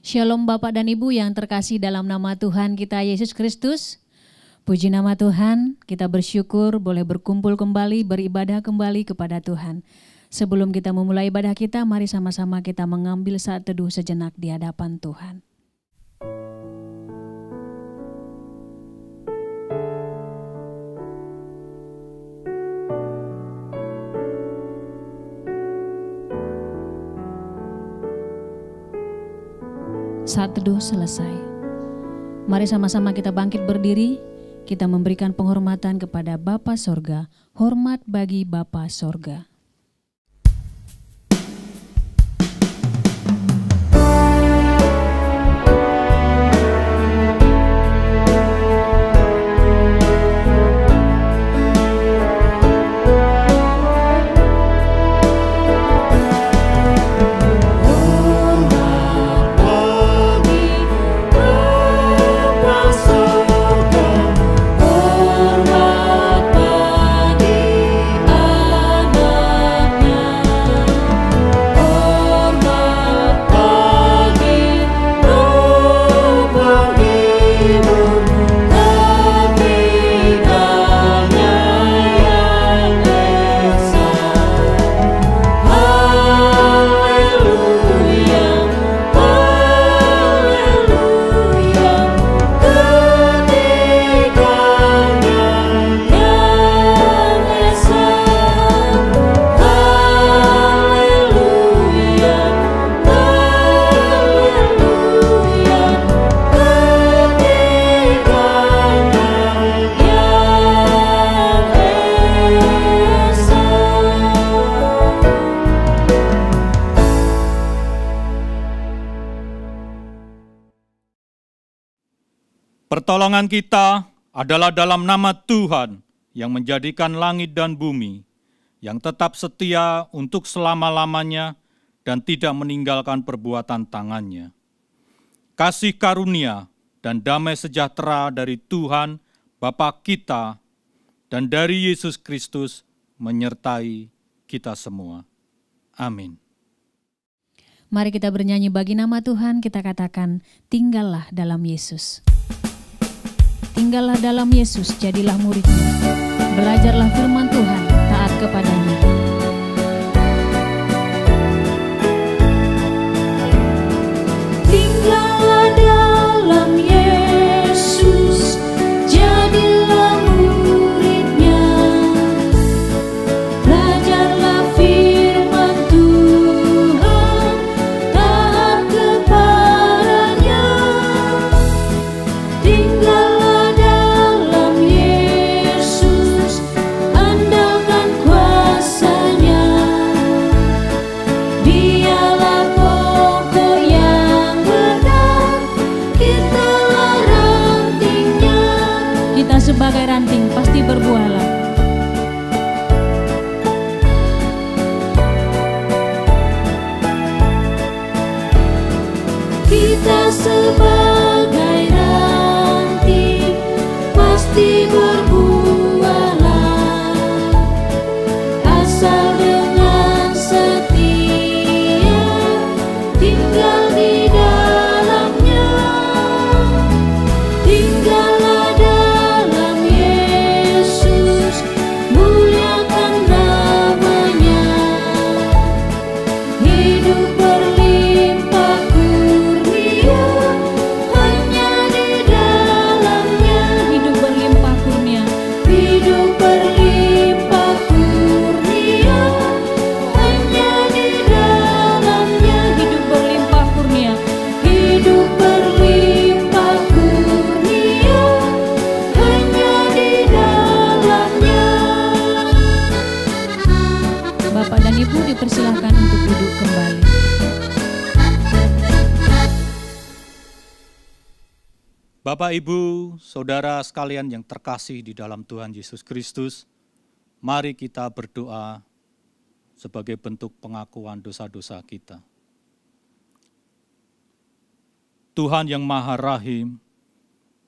Shalom Bapak dan Ibu yang terkasih dalam nama Tuhan kita Yesus Kristus. Puji nama Tuhan, kita bersyukur boleh berkumpul kembali, beribadah kembali kepada Tuhan. Sebelum kita memulai ibadah kita, mari sama-sama kita mengambil saat teduh sejenak di hadapan Tuhan. Saat teduh selesai, mari sama-sama kita bangkit berdiri, kita memberikan penghormatan kepada Bapa Sorga, hormat bagi Bapa Sorga. Pertolongan kita adalah dalam nama Tuhan yang menjadikan langit dan bumi, yang tetap setia untuk selama-lamanya dan tidak meninggalkan perbuatan tangannya. Kasih karunia dan damai sejahtera dari Tuhan Bapa kita dan dari Yesus Kristus menyertai kita semua. Amin. Mari kita bernyanyi bagi nama Tuhan, kita katakan, tinggallah dalam Yesus. Tinggallah dalam Yesus, jadilah muridnya. Belajarlah firman Tuhan, taat kepadanya. Tinggallah dalam Yesus, jadilah muridnya. Belajarlah firman Tuhan, taat kepadanya. Tinggallah sebagai ranting pasti berbuahlah. Kita sebagai ranting pasti berbuahlah, asal dengan setia tinggal di dalamnya. Tinggallah dipersilahkan untuk duduk kembali. Bapak, Ibu, Saudara sekalian yang terkasih di dalam Tuhan Yesus Kristus, mari kita berdoa sebagai bentuk pengakuan dosa-dosa kita. Tuhan yang Maha Rahim,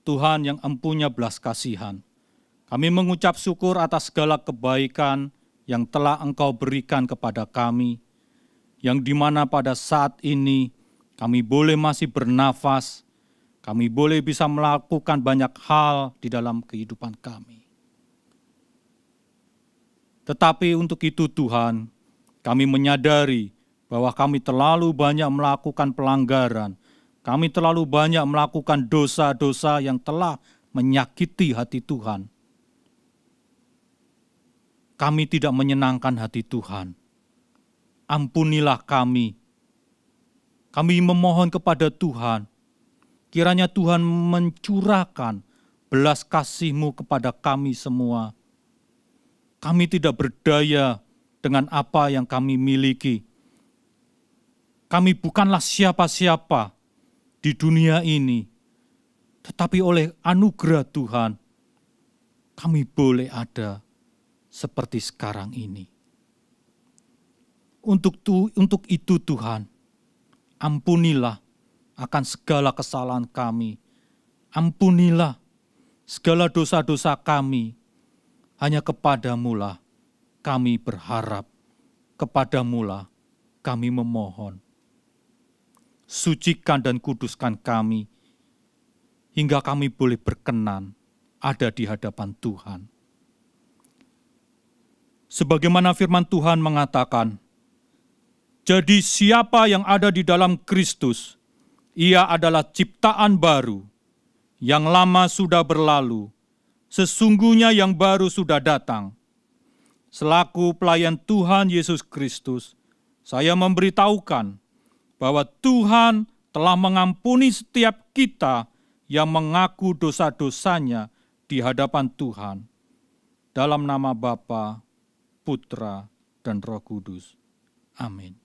Tuhan yang empunya belas kasihan, kami mengucap syukur atas segala kebaikan yang telah Engkau berikan kepada kami, yang dimana pada saat ini kami boleh masih bernafas, kami boleh bisa melakukan banyak hal di dalam kehidupan kami. Tetapi untuk itu Tuhan, kami menyadari bahwa kami terlalu banyak melakukan pelanggaran, kami terlalu banyak melakukan dosa-dosa yang telah menyakiti hati Tuhan. Kami tidak menyenangkan hati Tuhan. Ampunilah kami. Kami memohon kepada Tuhan, kiranya Tuhan mencurahkan belas kasih-Mu kepada kami semua. Kami tidak berdaya dengan apa yang kami miliki. Kami bukanlah siapa-siapa di dunia ini, tetapi oleh anugerah Tuhan, kami boleh ada seperti sekarang ini. Untuk itu Tuhan, ampunilah akan segala kesalahan kami. Ampunilah segala dosa-dosa kami. Hanya kepadamu-lah kami berharap, kepadamu-lah kami memohon. Sucikan dan kuduskan kami, hingga kami boleh berkenan ada di hadapan Tuhan. Sebagaimana firman Tuhan mengatakan, jadi siapa yang ada di dalam Kristus, ia adalah ciptaan baru, yang lama sudah berlalu, sesungguhnya yang baru sudah datang. Selaku pelayan Tuhan Yesus Kristus, saya memberitahukan bahwa Tuhan telah mengampuni setiap kita yang mengaku dosa-dosanya di hadapan Tuhan. Dalam nama Bapa, Putra, dan Roh Kudus. Amin.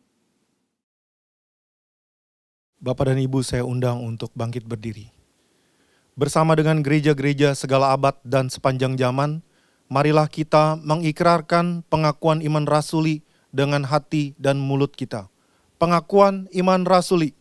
Bapak dan Ibu, saya undang untuk bangkit berdiri. Bersama dengan gereja-gereja segala abad dan sepanjang zaman, marilah kita mengikrarkan pengakuan iman rasuli dengan hati dan mulut kita. Pengakuan iman rasuli.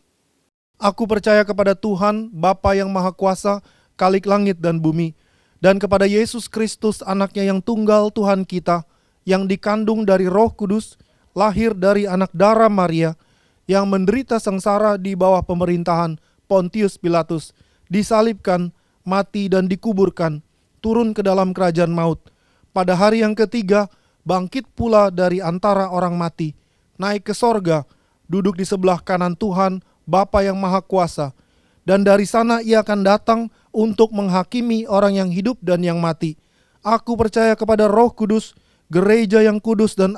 Aku percaya kepada Tuhan, Bapa yang Maha Kuasa, Khalik langit dan bumi, dan kepada Yesus Kristus, anaknya yang tunggal Tuhan kita, yang dikandung dari Roh Kudus, lahir dari anak darah Maria, yang menderita sengsara di bawah pemerintahan Pontius Pilatus, disalibkan, mati dan dikuburkan, turun ke dalam kerajaan maut. Pada hari yang ketiga, bangkit pula dari antara orang mati, naik ke sorga, duduk di sebelah kanan Tuhan, Bapa yang Maha Kuasa. Dan dari sana ia akan datang untuk menghakimi orang yang hidup dan yang mati. Aku percaya kepada Roh Kudus, gereja yang kudus dan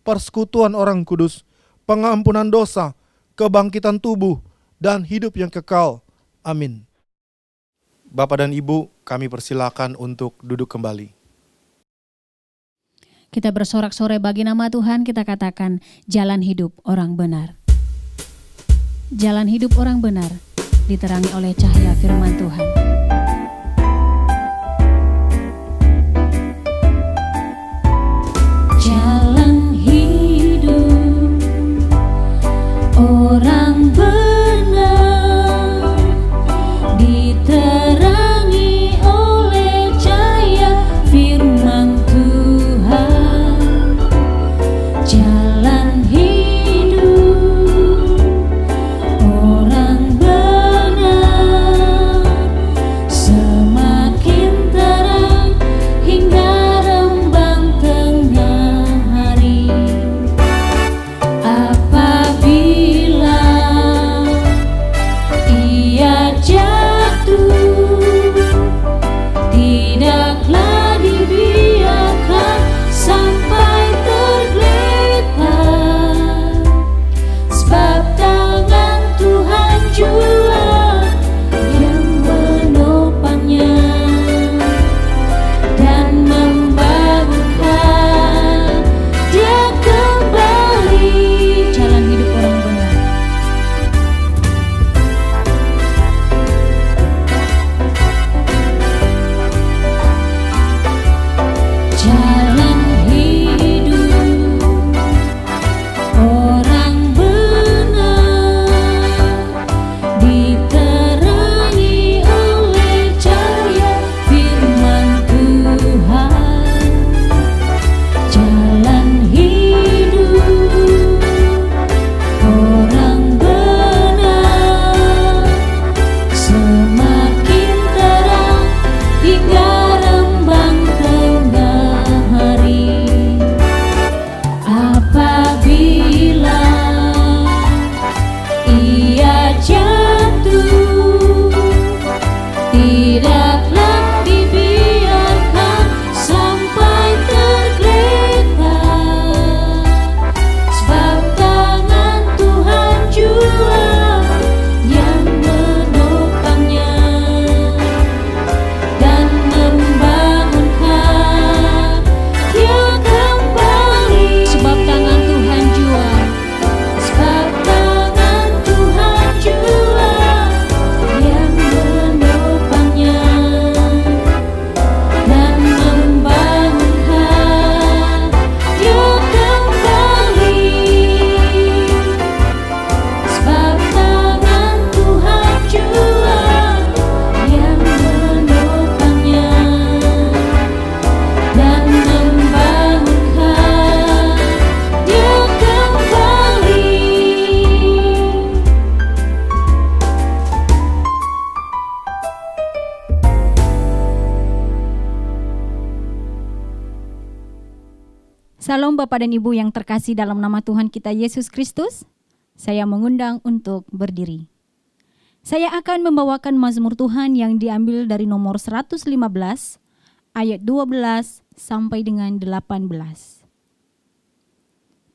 persekutuan orang kudus, pengampunan dosa, kebangkitan tubuh, dan hidup yang kekal. Amin. Bapak dan Ibu, kami persilakan untuk duduk kembali. Kita bersorak-sorai bagi nama Tuhan, kita katakan jalan hidup orang benar. Jalan hidup orang benar diterangi oleh cahaya firman Tuhan. Jalan hidup orang benar diterangi oleh cahaya firman Tuhan. Jalan hidup orang benar jatuh, tidaklah dibiarkan sampai tergeletak, sebab tangan Tuhan jua yang menopangnya dan membangunkan dia kembali. Sebab tangan Tuhan jua, sebab tangan Tuhan jua yang menopangnya dan membangunkan dia kembali. Sebab tangan Tuhan jua yang menopangnya dan membangunkan dia kembali. Salam Bapak dan Ibu yang terkasih dalam nama Tuhan kita Yesus Kristus. Saya mengundang untuk berdiri. Saya akan membawakan mazmur Tuhan yang diambil dari nomor 115 ayat 12 sampai dengan 18.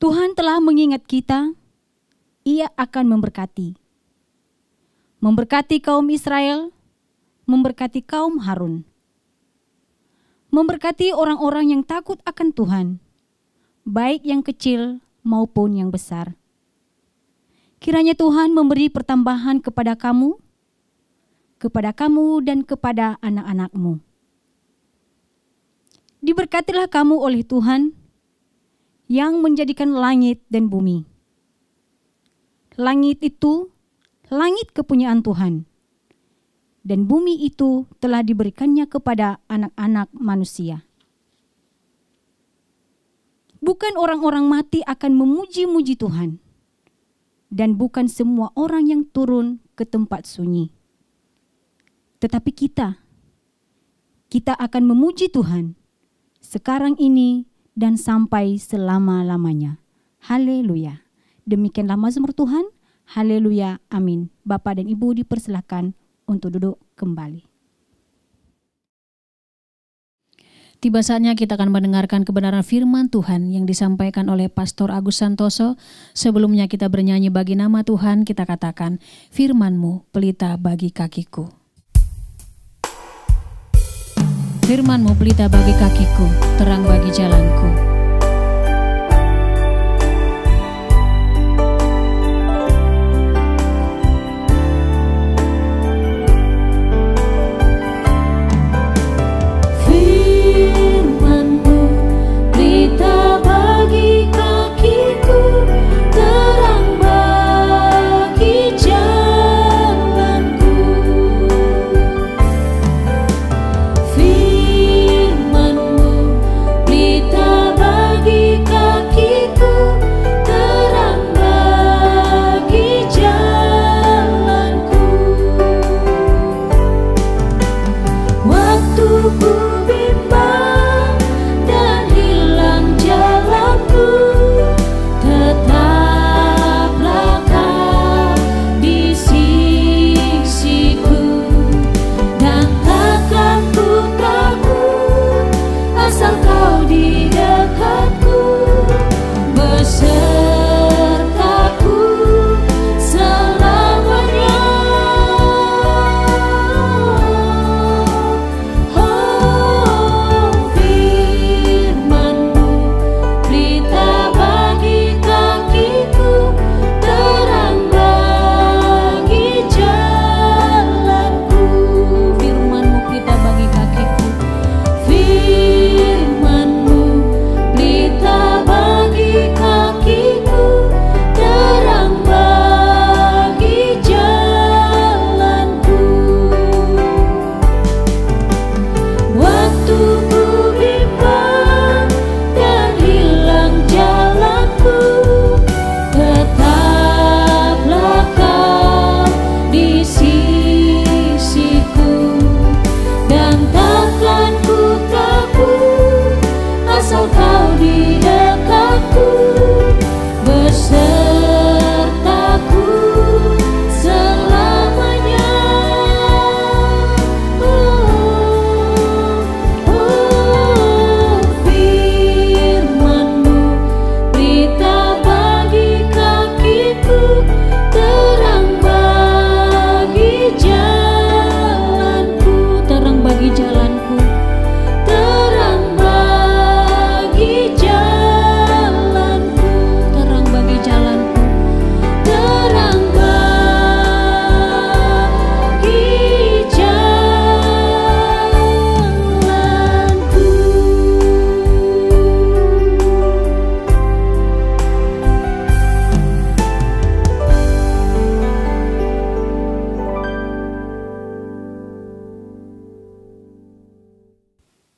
Tuhan telah mengingat kita, Ia akan memberkati. Memberkati kaum Israel, memberkati kaum Harun. Memberkati orang-orang yang takut akan Tuhan, baik yang kecil maupun yang besar. Kiranya Tuhan memberi pertambahan kepada kamu dan kepada anak-anakmu. Diberkatilah kamu oleh Tuhan yang menjadikan langit dan bumi. Langit itu langit kepunyaan Tuhan, dan bumi itu telah diberikannya kepada anak-anak manusia. Bukan orang-orang mati akan memuji-muji Tuhan, dan bukan semua orang yang turun ke tempat sunyi. Tetapi kita akan memuji Tuhan sekarang ini dan sampai selama-lamanya. Haleluya. Demikianlah mazmur Tuhan. Haleluya. Amin. Bapak dan Ibu dipersilahkan untuk duduk kembali. Tiba saatnya kita akan mendengarkan kebenaran firman Tuhan yang disampaikan oleh Pastor Agus Santoso. Sebelumnya kita bernyanyi bagi nama Tuhan, kita katakan, firman-Mu pelita bagi kakiku. Firman-Mu pelita bagi kakiku, terang bagi jalanku. Firman-Mu pelita bagi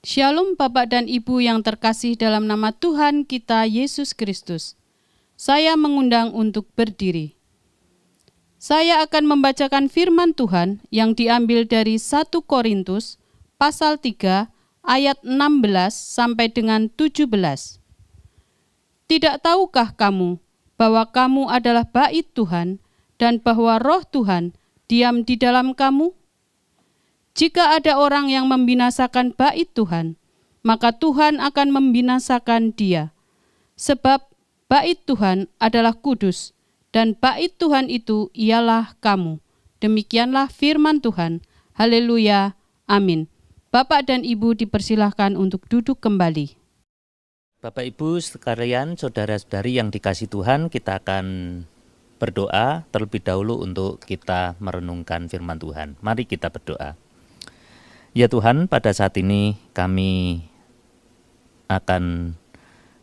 Shalom Bapak dan Ibu yang terkasih dalam nama Tuhan kita Yesus Kristus. Saya mengundang untuk berdiri. Saya akan membacakan firman Tuhan yang diambil dari 1 Korintus pasal 3 ayat 16 sampai dengan 17. Tidak tahukah kamu bahwa kamu adalah bait Tuhan dan bahwa Roh Tuhan diam di dalam kamu? Jika ada orang yang membinasakan bait Tuhan, maka Tuhan akan membinasakan dia. Sebab bait Tuhan adalah kudus, dan bait Tuhan itu ialah kamu. Demikianlah firman Tuhan. Haleluya. Amin. Bapak dan Ibu dipersilahkan untuk duduk kembali. Bapak Ibu sekalian, saudara-saudari yang dikasih Tuhan, kita akan berdoa terlebih dahulu untuk kita merenungkan firman Tuhan. Mari kita berdoa. Ya Tuhan, pada saat ini kami akan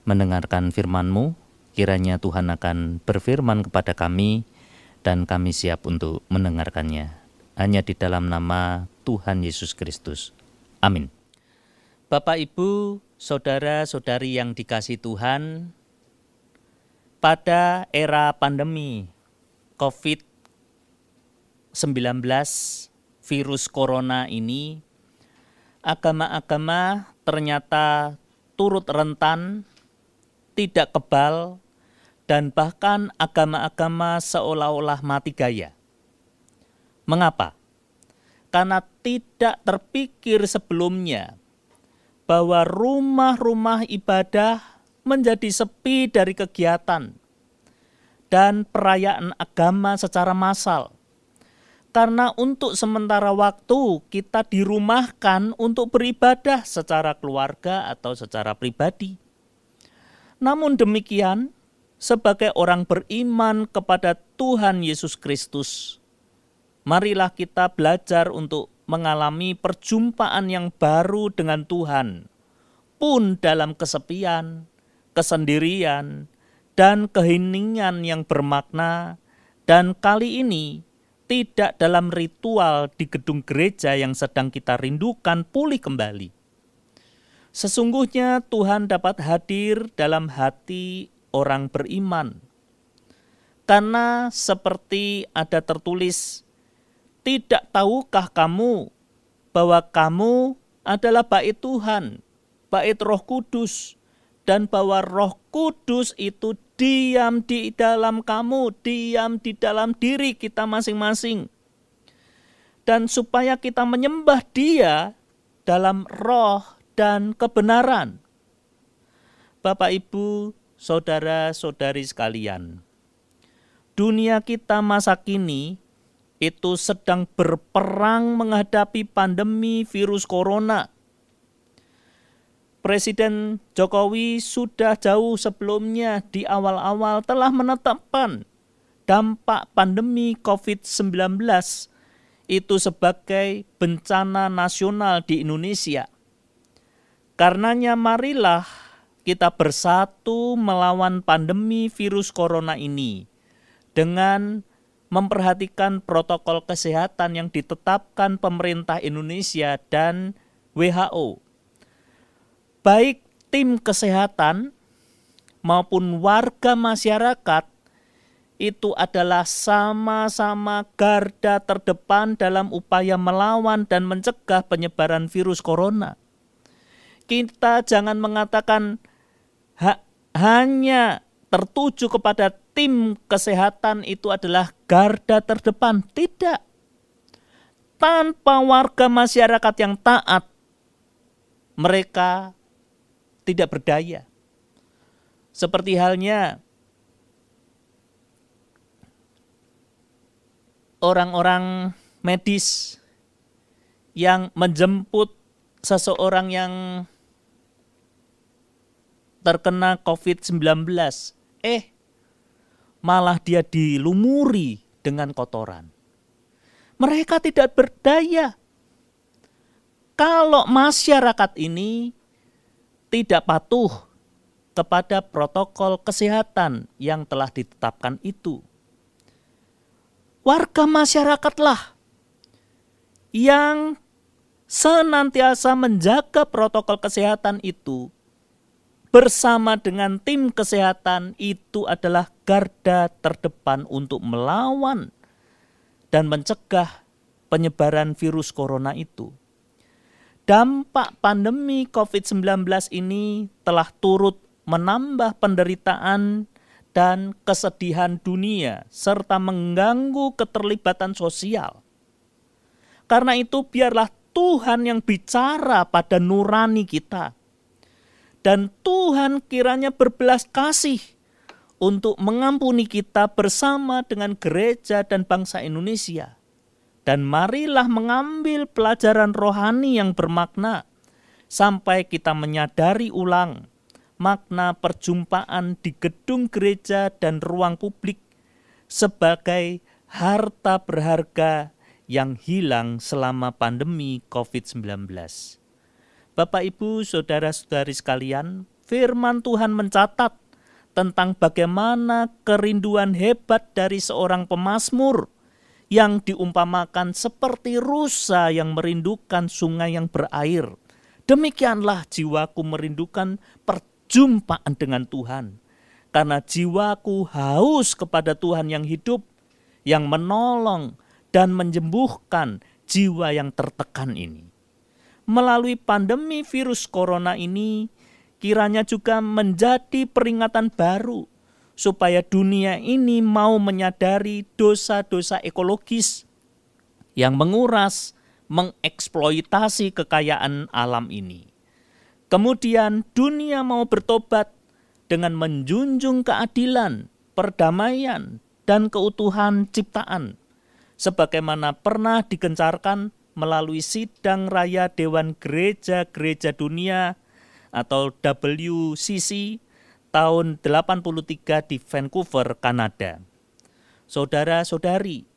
mendengarkan firman-Mu. Kiranya Tuhan akan berfirman kepada kami dan kami siap untuk mendengarkannya. Hanya di dalam nama Tuhan Yesus Kristus. Amin. Bapak, Ibu, saudara-saudari yang dikasih Tuhan, pada era pandemi COVID-19, virus corona ini, agama-agama ternyata turut rentan, tidak kebal, dan bahkan agama-agama seolah-olah mati gaya. Mengapa? Karena tidak terpikir sebelumnya bahwa rumah-rumah ibadah menjadi sepi dari kegiatan dan perayaan agama secara massal. Karena untuk sementara waktu kita dirumahkan untuk beribadah secara keluarga atau secara pribadi. Namun demikian, sebagai orang beriman kepada Tuhan Yesus Kristus, marilah kita belajar untuk mengalami perjumpaan yang baru dengan Tuhan, pun dalam kesepian, kesendirian, dan keheningan yang bermakna, dan kali ini tidak dalam ritual di gedung gereja yang sedang kita rindukan pulih kembali. Sesungguhnya Tuhan dapat hadir dalam hati orang beriman. Karena seperti ada tertulis, tidak tahukah kamu bahwa kamu adalah bait Tuhan, bait Roh Kudus, dan bahwa Roh Kudus itu diam di dalam kamu, diam di dalam diri kita masing-masing. Dan supaya kita menyembah Dia dalam roh dan kebenaran. Bapak, Ibu, saudara-saudari sekalian, dunia kita masa kini itu sedang berperang menghadapi pandemi virus corona. Presiden Jokowi sudah jauh sebelumnya di awal-awal telah menetapkan dampak pandemi COVID-19 itu sebagai bencana nasional di Indonesia. Karenanya marilah kita bersatu melawan pandemi virus corona ini dengan memperhatikan protokol kesehatan yang ditetapkan pemerintah Indonesia dan WHO. Baik tim kesehatan maupun warga masyarakat itu adalah sama-sama garda terdepan dalam upaya melawan dan mencegah penyebaran virus corona. Kita jangan mengatakan hanya tertuju kepada tim kesehatan itu adalah garda terdepan. Tidak. Tanpa warga masyarakat yang taat, mereka tidak berdaya. Seperti halnya orang-orang medis yang menjemput seseorang yang terkena COVID-19. Malah dia dilumuri dengan kotoran. Mereka tidak berdaya. Kalau masyarakat ini tidak patuh kepada protokol kesehatan yang telah ditetapkan itu, warga masyarakatlah yang senantiasa menjaga protokol kesehatan itu bersama dengan tim kesehatan itu adalah garda terdepan untuk melawan dan mencegah penyebaran virus corona itu. Dampak pandemi COVID-19 ini telah turut menambah penderitaan dan kesedihan dunia serta mengganggu keterlibatan sosial. Karena itu biarlah Tuhan yang bicara pada nurani kita. Dan Tuhan kiranya berbelas kasih untuk mengampuni kita bersama dengan gereja dan bangsa Indonesia. Dan marilah mengambil pelajaran rohani yang bermakna sampai kita menyadari ulang makna perjumpaan di gedung gereja dan ruang publik sebagai harta berharga yang hilang selama pandemi COVID-19. Bapak, Ibu, saudara-saudari sekalian, firman Tuhan mencatat tentang bagaimana kerinduan hebat dari seorang pemazmur yang diumpamakan seperti rusa yang merindukan sungai yang berair. Demikianlah jiwaku merindukan perjumpaan dengan Tuhan, karena jiwaku haus kepada Tuhan yang hidup, yang menolong dan menyembuhkan jiwa yang tertekan ini. Melalui pandemi virus corona ini, kiranya juga menjadi peringatan baru supaya dunia ini mau menyadari dosa-dosa ekologis yang menguras, mengeksploitasi kekayaan alam ini. Kemudian dunia mau bertobat dengan menjunjung keadilan, perdamaian, dan keutuhan ciptaan, sebagaimana pernah digencarkan melalui Sidang Raya Dewan Gereja-Gereja Dunia atau WCC tahun 83 di Vancouver, Kanada. Saudara-saudari,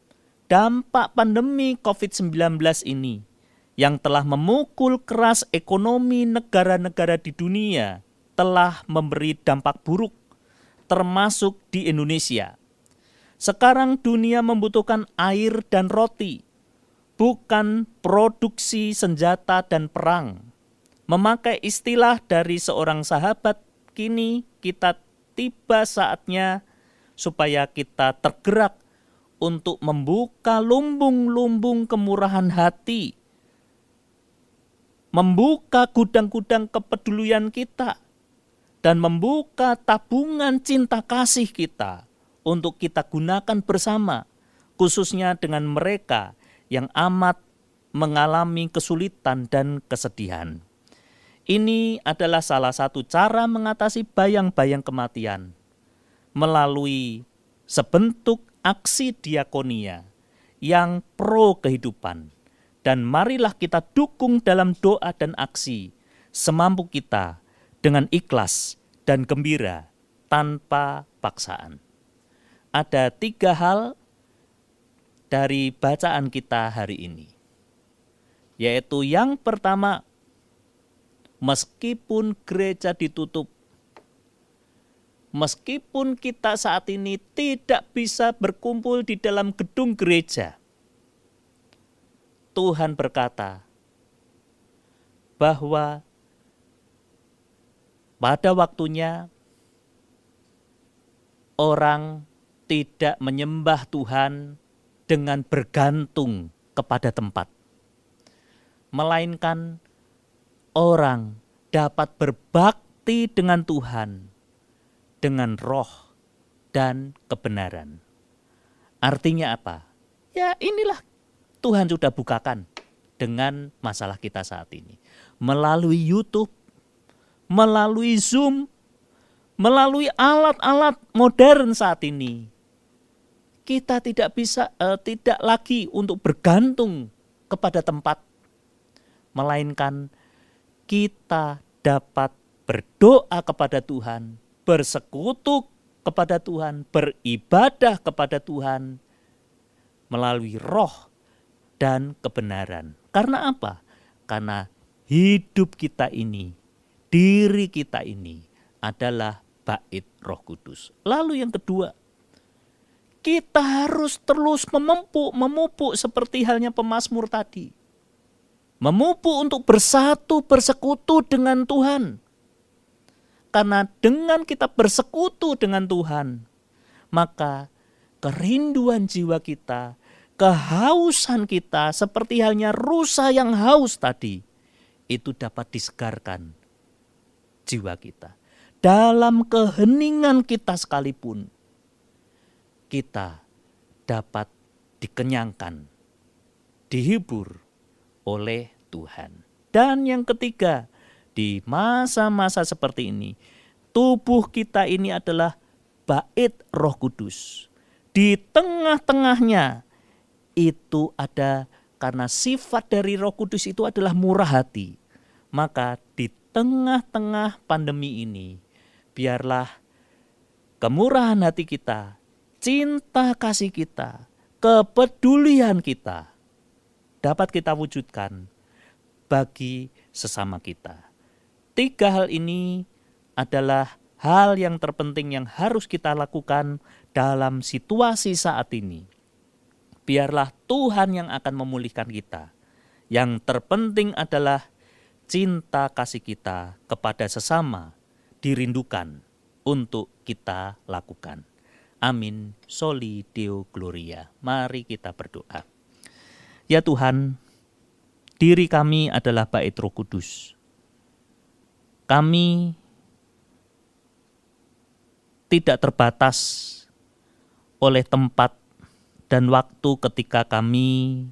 dampak pandemi COVID-19 ini yang telah memukul keras ekonomi negara-negara di dunia telah memberi dampak buruk, termasuk di Indonesia. Sekarang dunia membutuhkan air dan roti, bukan produksi senjata dan perang. Memakai istilah dari seorang sahabat, kini kita tiba saatnya supaya kita tergerak untuk membuka lumbung-lumbung kemurahan hati, membuka gudang-gudang kepedulian kita, dan membuka tabungan cinta kasih kita untuk kita gunakan bersama, khususnya dengan mereka yang amat mengalami kesulitan dan kesedihan. Ini adalah salah satu cara mengatasi bayang-bayang kematian melalui sebentuk aksi diakonia yang pro kehidupan. Dan marilah kita dukung dalam doa dan aksi semampu kita dengan ikhlas dan gembira tanpa paksaan. Ada 3 hal dari bacaan kita hari ini, yaitu yang pertama, meskipun gereja ditutup, meskipun kita saat ini tidak bisa berkumpul di dalam gedung gereja, Tuhan berkata bahwa pada waktunya orang tidak menyembah Tuhan dengan bergantung kepada tempat, melainkan orang dapat berbakti dengan Tuhan dengan roh dan kebenaran. Artinya apa? Ya, inilah Tuhan sudah bukakan dengan masalah kita saat ini. Melalui YouTube, melalui Zoom, melalui alat-alat modern saat ini, kita tidak lagi untuk bergantung kepada tempat, melainkan kita dapat berdoa kepada Tuhan, bersekutu kepada Tuhan, beribadah kepada Tuhan melalui roh dan kebenaran. Karena apa? Karena hidup kita ini, diri kita ini adalah bait Roh Kudus. Lalu yang kedua, kita harus terus memupuk seperti halnya pemazmur tadi. memupuk untuk bersatu, bersekutu dengan Tuhan. Karena dengan kita bersekutu dengan Tuhan, maka kerinduan jiwa kita, kehausan kita seperti halnya rusa yang haus tadi, itu dapat disegarkan jiwa kita. Dalam keheningan kita sekalipun, kita dapat dikenyangkan, dihibur oleh Tuhan. Dan yang ketiga, di masa-masa seperti ini, tubuh kita ini adalah bait Roh Kudus. Di tengah-tengahnya itu ada, karena sifat dari Roh Kudus itu adalah murah hati. Maka di tengah-tengah pandemi ini, biarlah kemurahan hati kita, cinta kasih kita, kepedulian kita dapat kita wujudkan bagi sesama kita. 3 hal ini adalah hal yang terpenting yang harus kita lakukan dalam situasi saat ini. Biarlah Tuhan yang akan memulihkan kita. Yang terpenting adalah cinta kasih kita kepada sesama dirindukan untuk kita lakukan. Amin. Soli Deo Gloria. Mari kita berdoa. Ya Tuhan, diri kami adalah bait Roh Kudus. Kami tidak terbatas oleh tempat dan waktu ketika kami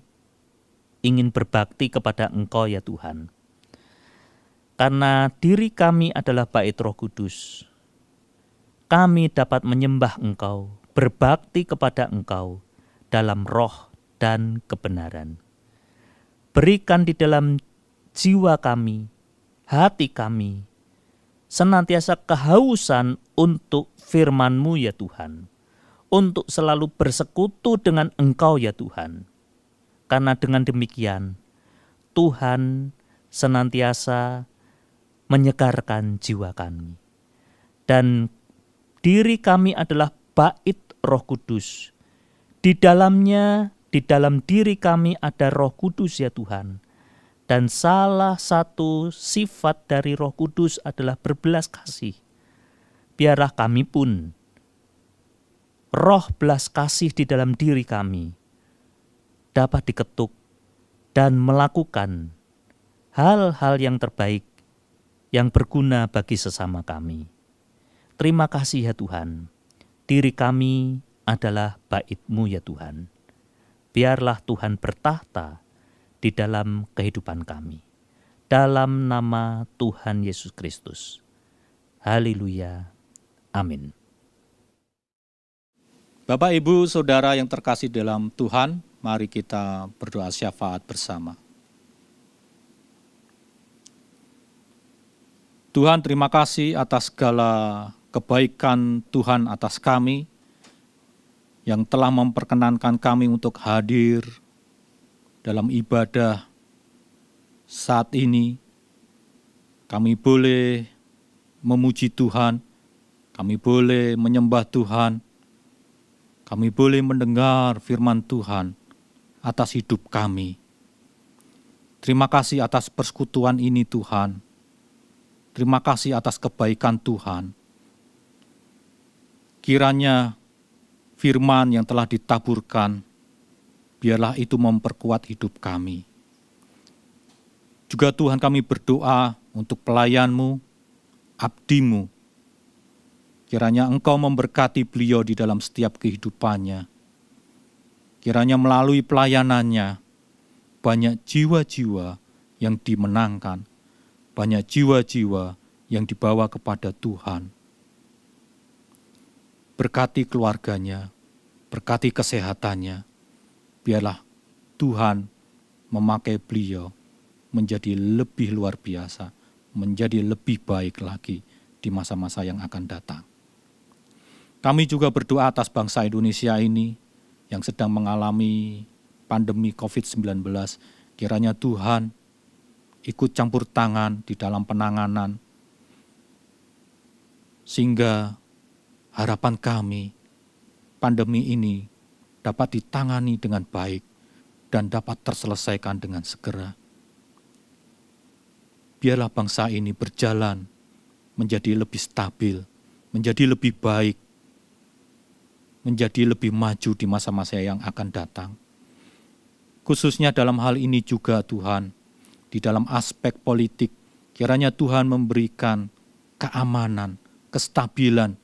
ingin berbakti kepada Engkau ya Tuhan. Karena diri kami adalah bait Roh Kudus, kami dapat menyembah Engkau, berbakti kepada Engkau dalam roh dan kebenaran. Berikan di dalam jiwa kami, hati kami, senantiasa kehausan untuk firman-Mu ya Tuhan, untuk selalu bersekutu dengan Engkau ya Tuhan. Karena dengan demikian, Tuhan senantiasa menyegarkan jiwa kami. Dan diri kami adalah bait Roh Kudus. Di dalamnya, di dalam diri kami ada Roh Kudus ya Tuhan. Dan salah satu sifat dari Roh Kudus adalah berbelas kasih. Biarlah kami pun, roh belas kasih di dalam diri kami, dapat diketuk dan melakukan hal-hal yang terbaik yang berguna bagi sesama kami. Terima kasih ya Tuhan, diri kami adalah bait-Mu ya Tuhan. Biarlah Tuhan bertahta di dalam kehidupan kami. Dalam nama Tuhan Yesus Kristus. Haleluya. Amin. Bapak, Ibu, Saudara yang terkasih dalam Tuhan, mari kita berdoa syafaat bersama. Tuhan, terima kasih atas segala kebaikan Tuhan atas kami, yang telah memperkenankan kami untuk hadir dalam ibadah saat ini. Kami boleh memuji Tuhan, kami boleh menyembah Tuhan, kami boleh mendengar firman Tuhan atas hidup kami. Terima kasih atas persekutuan ini Tuhan. Terima kasih atas kebaikan Tuhan. Kiranya firman yang telah ditaburkan, biarlah itu memperkuat hidup kami. Juga Tuhan, kami berdoa untuk pelayan-Mu, abdi-Mu. Kiranya Engkau memberkati beliau di dalam setiap kehidupannya. Kiranya melalui pelayanannya, banyak jiwa-jiwa yang dimenangkan, banyak jiwa-jiwa yang dibawa kepada Tuhan. Berkati keluarganya, berkati kesehatannya. Biarlah Tuhan memakai beliau menjadi lebih luar biasa, menjadi lebih baik lagi di masa-masa yang akan datang. Kami juga berdoa atas bangsa Indonesia ini yang sedang mengalami pandemi COVID-19. Kiranya Tuhan ikut campur tangan di dalam penanganan, sehingga harapan kami pandemi ini dapat ditangani dengan baik dan dapat terselesaikan dengan segera. biarlah bangsa ini berjalan menjadi lebih stabil, menjadi lebih baik, menjadi lebih maju di masa-masa yang akan datang. Khususnya dalam hal ini juga Tuhan, di dalam aspek politik, kiranya Tuhan memberikan keamanan, kestabilan,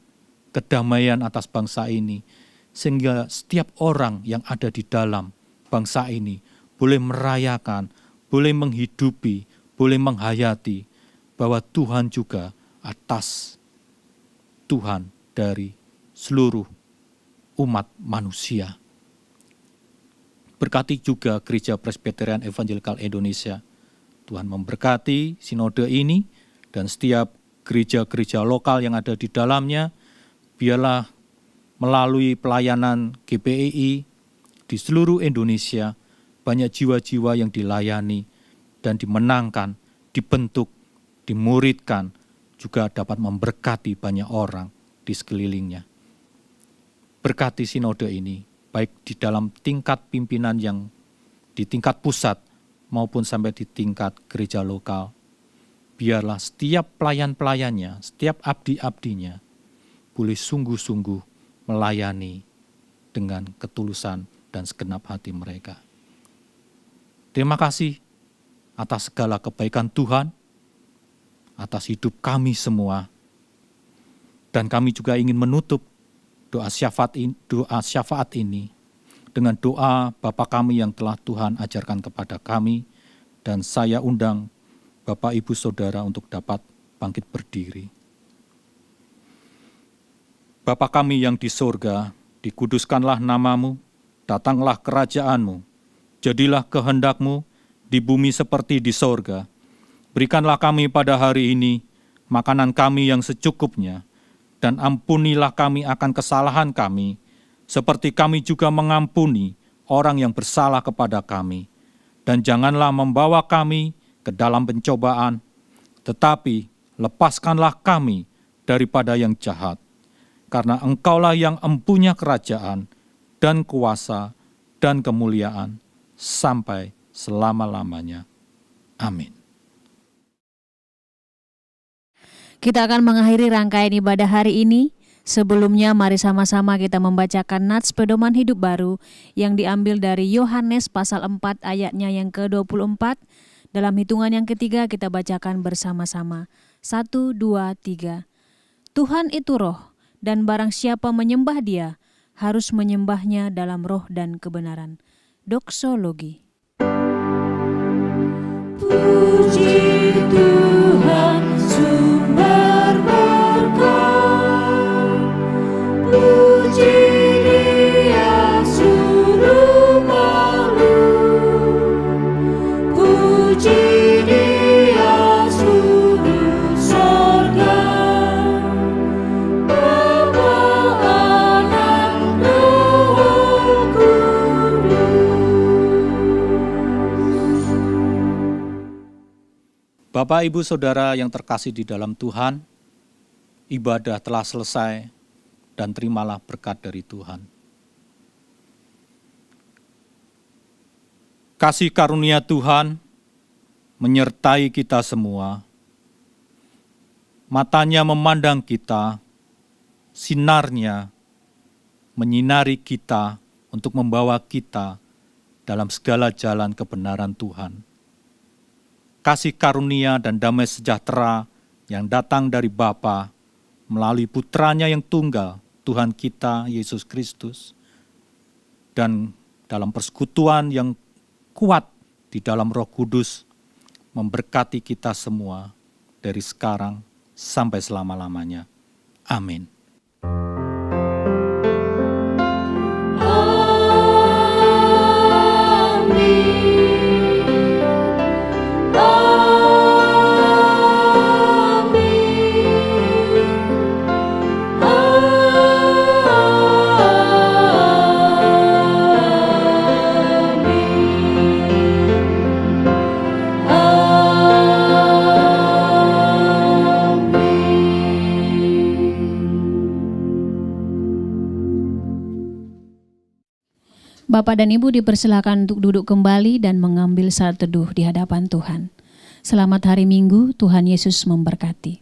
kedamaian atas bangsa ini, sehingga setiap orang yang ada di dalam bangsa ini boleh merayakan, boleh menghidupi, boleh menghayati bahwa Tuhan juga atas Tuhan dari seluruh umat manusia. Berkati juga Gereja Presbyterian Evangelikal Indonesia. Tuhan memberkati sinode ini dan setiap gereja-gereja lokal yang ada di dalamnya. Biarlah melalui pelayanan GPII di seluruh Indonesia, banyak jiwa-jiwa yang dilayani dan dimenangkan, dibentuk, dimuridkan, juga dapat memberkati banyak orang di sekelilingnya. Berkati sinode ini, baik di dalam tingkat pimpinan yang di tingkat pusat maupun sampai di tingkat gereja lokal. Biarlah setiap pelayan-pelayannya, setiap abdi-abdinya boleh sungguh-sungguh melayani dengan ketulusan dan segenap hati mereka. Terima kasih atas segala kebaikan Tuhan, atas hidup kami semua. Dan kami juga ingin menutup doa syafaat ini dengan doa Bapa kami yang telah Tuhan ajarkan kepada kami, dan saya undang Bapak Ibu Saudara untuk dapat bangkit berdiri. Bapa kami yang di sorga, dikuduskanlah namamu, datanglah kerajaanmu, jadilah kehendak-mu di bumi seperti di sorga. Berikanlah kami pada hari ini makanan kami yang secukupnya, dan ampunilah kami akan kesalahan kami, seperti kami juga mengampuni orang yang bersalah kepada kami. Dan janganlah membawa kami ke dalam pencobaan, tetapi lepaskanlah kami daripada yang jahat. Karena Engkaulah yang empunya kerajaan dan kuasa dan kemuliaan sampai selama-lamanya. Amin. Kita akan mengakhiri rangkaian ibadah hari ini. Sebelumnya mari sama-sama kita membacakan nats pedoman hidup baru yang diambil dari Yohanes pasal 4 ayatnya yang ke-24. Dalam hitungan yang ketiga kita bacakan bersama-sama. 1, 2, 3. Tuhan itu roh, dan barang siapa menyembah Dia harus menyembahnya dalam roh dan kebenaran. Doksologi. Puji Tuhan sumber berkat, puji Dia suruh makhluk, puji Dia suruh sorga, Bapa, Anak, Roh Kudus. Bapak, Ibu, Saudara yang terkasih di dalam Tuhan, ibadah telah selesai dan terimalah berkat dari Tuhan. Kasih karunia Tuhan menyertai kita semua. Matanya memandang kita, sinarnya menyinari kita untuk membawa kita dalam segala jalan kebenaran Tuhan. Kasih karunia dan damai sejahtera yang datang dari Bapa melalui Putranya yang tunggal, Tuhan kita Yesus Kristus, dan dalam persekutuan yang kuat di dalam Roh Kudus memberkati kita semua dari sekarang sampai selama-lamanya. Amin. Bapak dan Ibu dipersilakan untuk duduk kembali dan mengambil saat teduh di hadapan Tuhan. Selamat hari Minggu, Tuhan Yesus memberkati.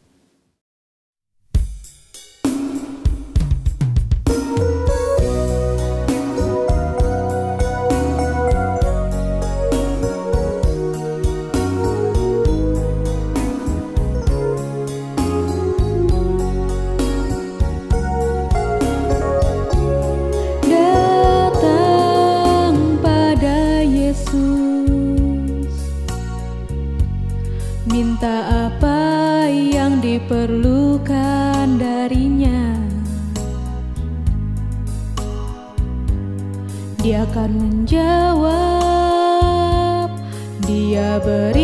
Minta apa yang diperlukan darinya, Dia akan menjawab, Dia beri